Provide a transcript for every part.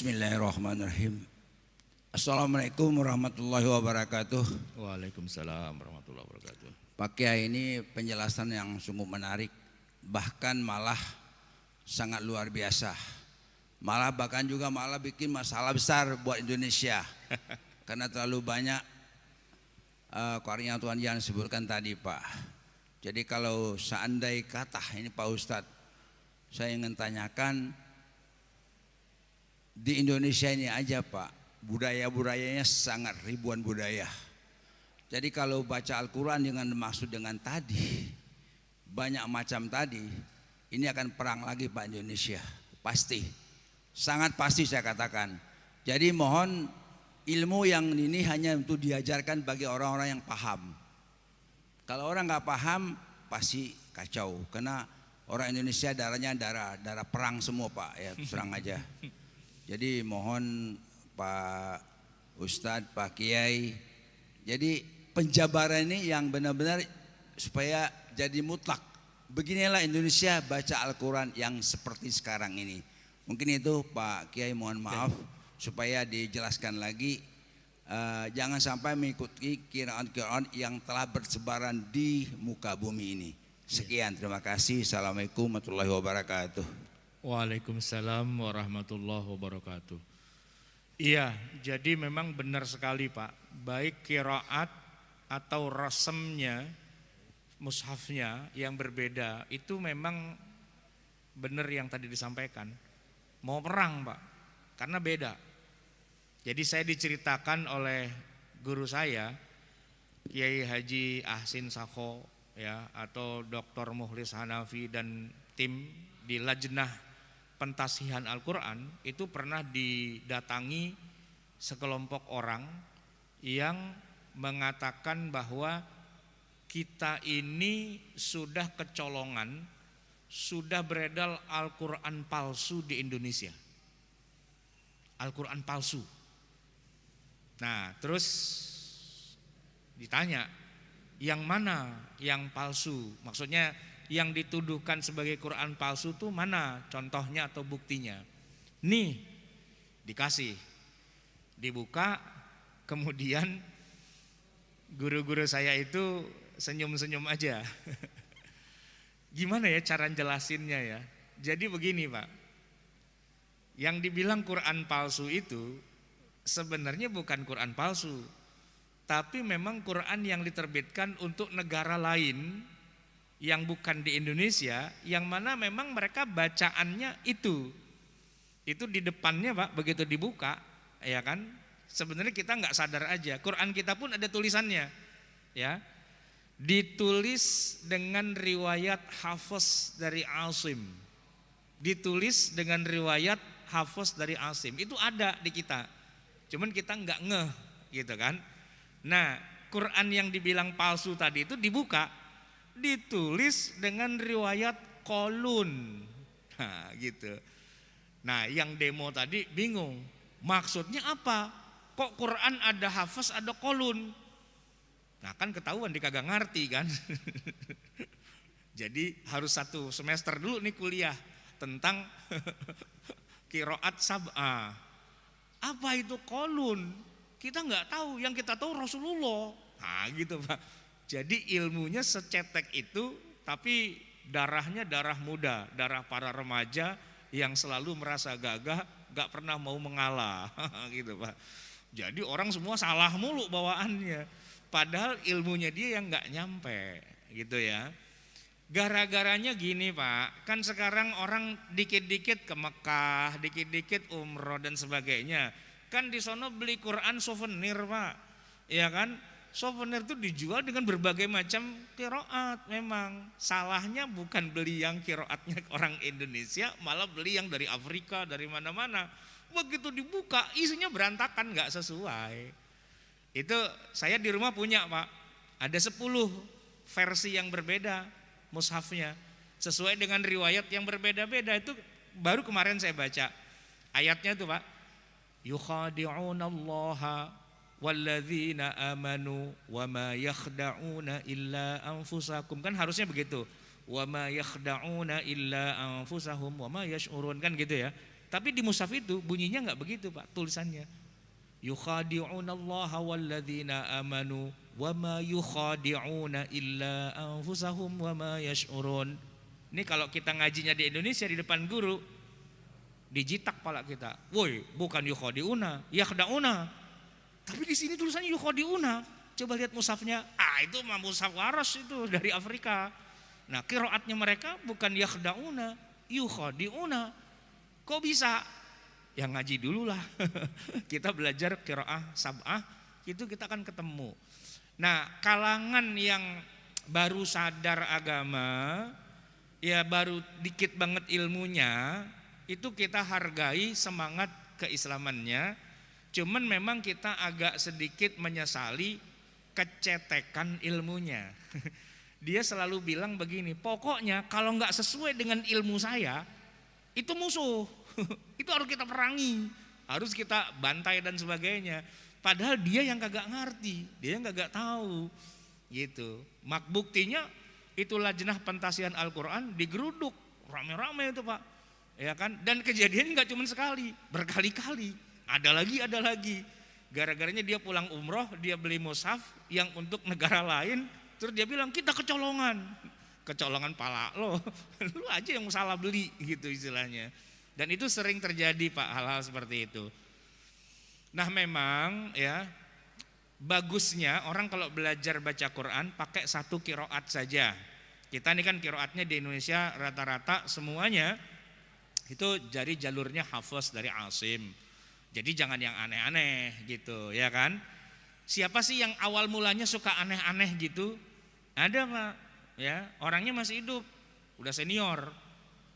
Bismillahirrahmanirrahim. Assalamualaikum warahmatullahi wabarakatuh. Waalaikumsalam warahmatullahi wabarakatuh. Pak Kiai, ini penjelasan yang sungguh menarik, bahkan malah sangat luar biasa. Bahkan juga bikin masalah besar buat Indonesia karena terlalu banyak koordinator yang disebutkan tadi, Pak. Jadi kalau seandai kata ini Pak Ustadz, saya ingin tanyakan, di Indonesia ini aja Pak, budaya-budayanya sangat ribuan budaya. Jadi kalau baca Al-Quran dengan maksud dengan tadi, banyak macam tadi, ini akan perang lagi Pak Indonesia, pasti, sangat pasti saya katakan. Jadi mohon ilmu yang ini hanya untuk diajarkan bagi orang-orang yang paham. Kalau orang nggak paham pasti kacau, karena orang Indonesia darahnya darah perang semua Pak, ya serang aja. Jadi mohon Pak Ustadz, Pak Kiai, jadi penjabaran ini yang benar-benar supaya jadi mutlak. Beginilah Indonesia baca Al-Quran yang seperti sekarang ini. Mungkin itu Pak Kiai, mohon maaf supaya dijelaskan lagi. Jangan sampai mengikuti kiraan-kiraan yang telah bersebaran di muka bumi ini. Sekian, terima kasih. Assalamualaikum warahmatullahi wabarakatuh. Waalaikumsalam warahmatullahi wabarakatuh. Iya, jadi memang benar sekali Pak. Baik qiraat atau rasamnya, mushafnya yang berbeda, itu memang benar yang tadi disampaikan. Mau perang Pak, karena beda. Jadi saya diceritakan oleh guru saya, Kiai Haji Ahsin Sakho, ya, atau Dr. Mukhlis Hanafi dan tim di Lajnah Pentasihan Al-Quran itu pernah didatangi sekelompok orang yang mengatakan bahwa kita ini sudah kecolongan, sudah beredar Al-Quran palsu di Indonesia. Al-Quran palsu. Nah, terus ditanya, yang mana yang palsu? Maksudnya yang dituduhkan sebagai Quran palsu itu mana contohnya atau buktinya? Nih, dikasih, dibuka, kemudian guru-guru saya itu senyum-senyum aja. Gimana ya cara jelasinnya ya? Jadi begini Pak, yang dibilang Quran palsu itu sebenarnya bukan Quran palsu, tapi memang Quran yang diterbitkan untuk negara lain yang bukan di Indonesia, yang mana memang mereka bacaannya itu di depannya Pak, begitu dibuka, ya kan? Sebenarnya kita nggak sadar aja, Quran kita pun ada tulisannya, ya, ditulis dengan riwayat Hafiz dari Asim, ditulis dengan riwayat Hafiz dari Asim, itu ada di kita, cuman kita nggak ngeh, gitu kan? Nah, Quran yang dibilang palsu tadi itu dibuka, ditulis dengan riwayat Qalun, nah gitu. Nah yang demo tadi bingung, maksudnya apa? Kok Quran ada Hafiz ada Qalun? Nah kan ketahuan dia kagak ngerti kan. Jadi harus 1 semester dulu nih kuliah tentang qiraat sab'ah. Apa itu Qalun? Kita nggak tahu, yang kita tahu Rasulullah. Nah gitu Pak. Jadi ilmunya secetek itu, tapi darahnya darah muda, darah para remaja yang selalu merasa gagah, gak pernah mau mengalah, gitu Pak. Jadi orang semua salah mulu bawaannya, padahal ilmunya dia yang gak nyampe, gitu ya. Gara-garanya gini Pak, kan sekarang orang dikit-dikit ke Mekah, dikit-dikit umroh dan sebagainya. Kan di sono beli Quran souvenir Pak, ya kan? Souvenir itu dijual dengan berbagai macam qiraat. Memang salahnya bukan beli yang qiraatnya orang Indonesia, malah beli yang dari Afrika, dari mana-mana. Begitu dibuka isinya berantakan, nggak sesuai. Itu saya di rumah punya Pak, ada 10 versi yang berbeda mushafnya, sesuai dengan riwayat yang berbeda-beda. Itu baru kemarin saya baca ayatnya tuh Pak, yukhadi'unallaha walladzina amanu wama yakhda'una illa anfusakum, kan harusnya begitu, wama yakhda'una illa anfusahum wama yash'urun, kan gitu ya. Tapi di mushaf itu bunyinya nggak begitu Pak, tulisannya. Yukhadi'unallaha walladzina amanu wa ma yukhadi'una illa anfusahum wa ma yash'urun. Ini kalau kita ngajinya di Indonesia di depan guru, dijitak pala kita. Woi, bukan yukhadi'una, yakhda'una. Tapi di sini tulisannya yukhadi'una. Coba lihat mushafnya. Itu mah mushaf waras itu dari Afrika. Nah, qiraatnya mereka bukan yakhda'una, yukhadi'una. Kok bisa? Ya ngaji dulu lah. Kita belajar qiraah sab'ah, itu kita akan ketemu. Nah, kalangan yang baru sadar agama, ya baru dikit banget ilmunya, itu kita hargai semangat keislamannya. Cuman memang kita agak sedikit menyesali kecetekan ilmunya. Dia selalu bilang begini, pokoknya kalau nggak sesuai dengan ilmu saya, itu musuh. Itu harus kita perangi, harus kita bantai dan sebagainya. Padahal dia yang kagak ngerti, dia yang kagak tahu, gitu. Buktinya itu lajnah pentasihan Al-Quran digeruduk rame-rame itu Pak, ya kan? Dan kejadian nggak cuma sekali, berkali-kali. Ada lagi. Gara-garanya dia pulang umroh, dia beli mushaf yang untuk negara lain, terus dia bilang kita kecolongan pala lo, lu aja yang salah beli gitu istilahnya. Dan itu sering terjadi Pak, hal-hal seperti itu. Nah memang ya bagusnya orang kalau belajar baca Quran pakai satu qiraat saja. Kita ini kan qiraatnya di Indonesia rata-rata semuanya itu dari jalurnya Hafs dari Asim. Jadi jangan yang aneh-aneh gitu ya kan. Siapa sih yang awal mulanya suka aneh-aneh gitu? Ada Pak, ya orangnya masih hidup, udah senior,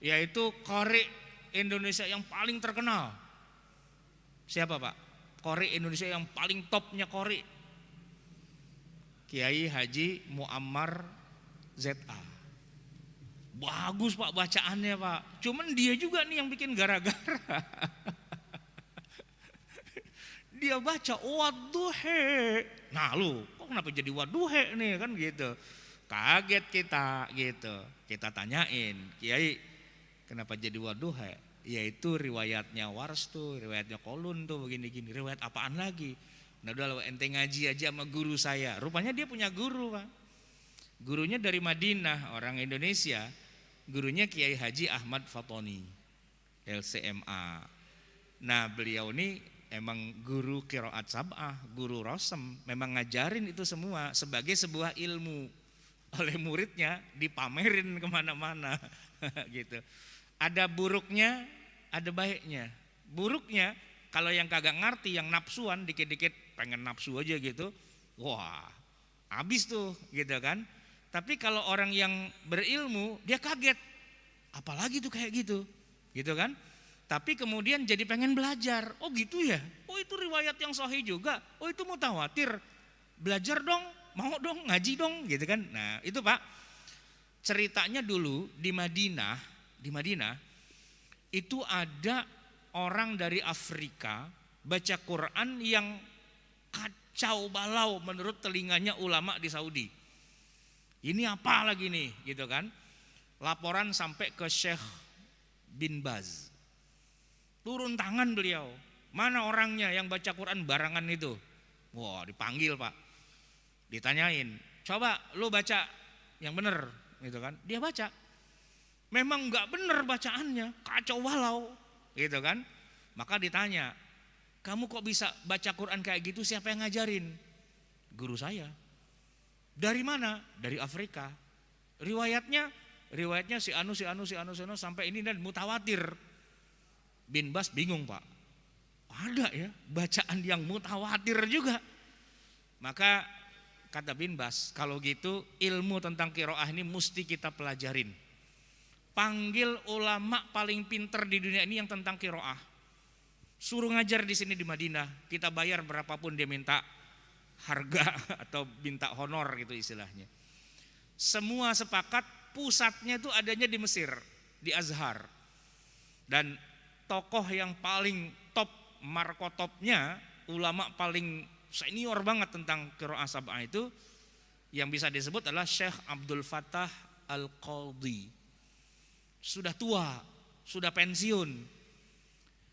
yaitu qari Indonesia yang paling terkenal. Siapa Pak? Qori Indonesia yang paling topnya qori, Kiai Haji Muammar ZA. Bagus Pak bacaannya Pak. Cuman dia juga nih yang bikin gara-gara. Dia baca wadduhe. Nah lu, kok kenapa jadi wadduhe nih kan gitu. Kaget kita gitu. Kita tanyain, Kiai kenapa jadi wadduhe? Yaitu riwayatnya Wars tuh, riwayatnya Kolun tuh begini-gini. Riwayat apaan lagi? Nah udah ente ngaji aja sama guru saya. Rupanya dia punya guru Pak. Gurunya dari Madinah, orang Indonesia. Gurunya Kiai Haji Ahmad Fatoni, LCMA. Nah beliau ini emang guru qiraat sab'ah, guru rosem. Memang ngajarin itu semua sebagai sebuah ilmu. Oleh muridnya dipamerin kemana-mana gitu. Ada buruknya, ada baiknya. Buruknya kalau yang kagak ngerti, yang napsuan dikit-dikit pengen nafsu aja gitu, wah habis tuh gitu kan. Tapi kalau orang yang berilmu dia kaget, apalagi tuh kayak gitu, gitu kan. Tapi kemudian jadi pengen belajar, oh gitu ya, oh itu riwayat yang sahih juga, oh itu mutawatir, belajar dong, mau dong, ngaji dong gitu kan. Nah itu Pak, ceritanya dulu di Madinah itu ada orang dari Afrika baca Quran yang kacau balau menurut telinganya ulama di Saudi. Ini apa lagi nih gitu kan. Laporan sampai ke Syekh bin Baz. Turun tangan beliau. Mana orangnya yang baca Quran barangan itu? Wah dipanggil Pak. Ditanyain, coba lu baca yang bener gitu kan. Dia baca. Memang enggak benar bacaannya, kacau balau, gitu kan? Maka ditanya, kamu kok bisa baca Quran kayak gitu? Siapa yang ngajarin? Guru saya. Dari mana? Dari Afrika. Riwayatnya si anu sampai ini dan mutawatir. Bin Bas bingung Pak. Ada ya bacaan yang mutawatir juga. Maka kata Bin Bas, kalau gitu ilmu tentang qiraah ini mesti kita pelajarin. Panggil ulama paling pinter di dunia ini yang tentang qiraah. Suruh ngajar di sini di Madinah. Kita bayar berapapun dia minta harga atau minta honor gitu istilahnya. Semua sepakat pusatnya itu adanya di Mesir, di Azhar. Dan tokoh yang paling top, markotopnya, ulama paling senior banget tentang qiraah sab'ah itu yang bisa disebut adalah Syekh Abdul Fattah Al-Qadhi. Sudah tua, sudah pensiun.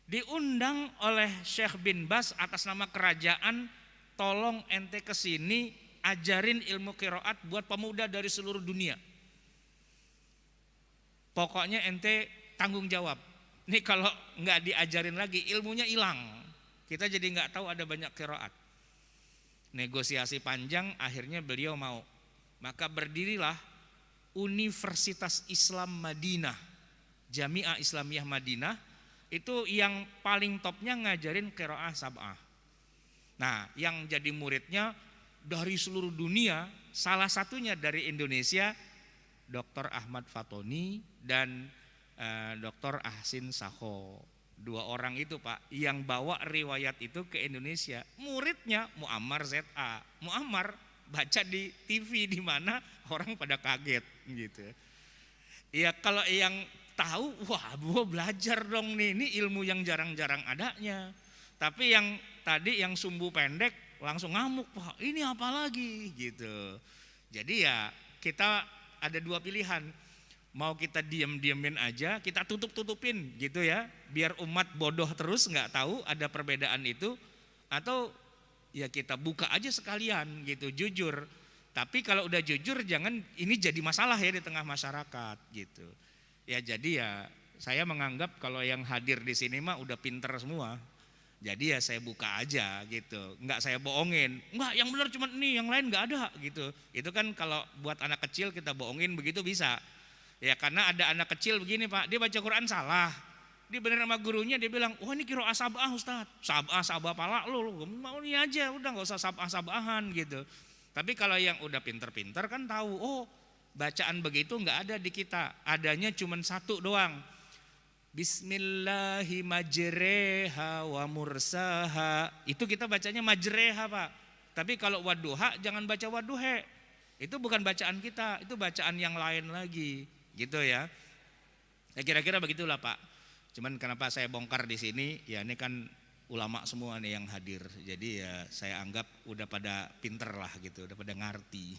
diundang oleh Syekh bin Bas atas nama kerajaan, tolong ente kesini ajarin ilmu qiraat buat pemuda dari seluruh dunia. Pokoknya ente tanggung jawab. Nih kalau nggak diajarin lagi ilmunya hilang. Kita jadi nggak tahu ada banyak qiraat. Negosiasi panjang, akhirnya beliau mau. Maka berdirilah Universitas Islam Madinah, Jami'ah Islamiyah Madinah. Itu yang paling topnya ngajarin qiraah sab'ah. Nah, yang jadi muridnya dari seluruh dunia, salah satunya dari Indonesia, Dr. Ahmad Fatoni dan Dr. Ahsin Sakho. Dua orang itu Pak yang bawa riwayat itu ke Indonesia. Muridnya Muammar ZA. Muammar baca di TV di mana orang pada kaget gitu. Ya kalau yang tahu, wah gua belajar dong nih, ini ilmu yang jarang-jarang adanya. Tapi yang tadi yang sumbu pendek langsung ngamuk, Pak ini apa lagi gitu. Jadi ya kita ada dua pilihan. Mau kita diam-diamin aja, kita tutup-tutupin gitu ya, biar umat bodoh terus nggak tahu ada perbedaan itu, atau ya kita buka aja sekalian gitu, jujur. Tapi kalau udah jujur jangan ini jadi masalah ya di tengah masyarakat gitu. Ya jadi ya saya menganggap kalau yang hadir di sini mah udah pinter semua. Jadi ya saya buka aja gitu, nggak saya bohongin. Enggak, yang benar cuma ini, yang lain nggak ada gitu. Itu kan kalau buat anak kecil kita bohongin begitu bisa. Ya karena ada anak kecil begini Pak, dia baca Quran salah. Dia bener sama gurunya, dia bilang, wah ini qiraah sab'ah Ustaz. Sab'ah pala lu mau ini aja, udah nggak usah sab'ahan gitu. Tapi kalau yang udah pinter-pinter kan tahu, oh bacaan begitu nggak ada di kita, adanya cuma satu doang. Bismillahi majreha wa mursaha. Itu kita bacanya majreha Pak. Tapi kalau waduha jangan baca waduhe. Itu bukan bacaan kita, itu bacaan yang lain lagi. Gitu ya. Ya kira-kira begitulah Pak. Cuman kenapa saya bongkar di sini? Ya ini kan ulama semua nih yang hadir. Jadi ya saya anggap udah pada pinter lah gitu, udah pada ngerti.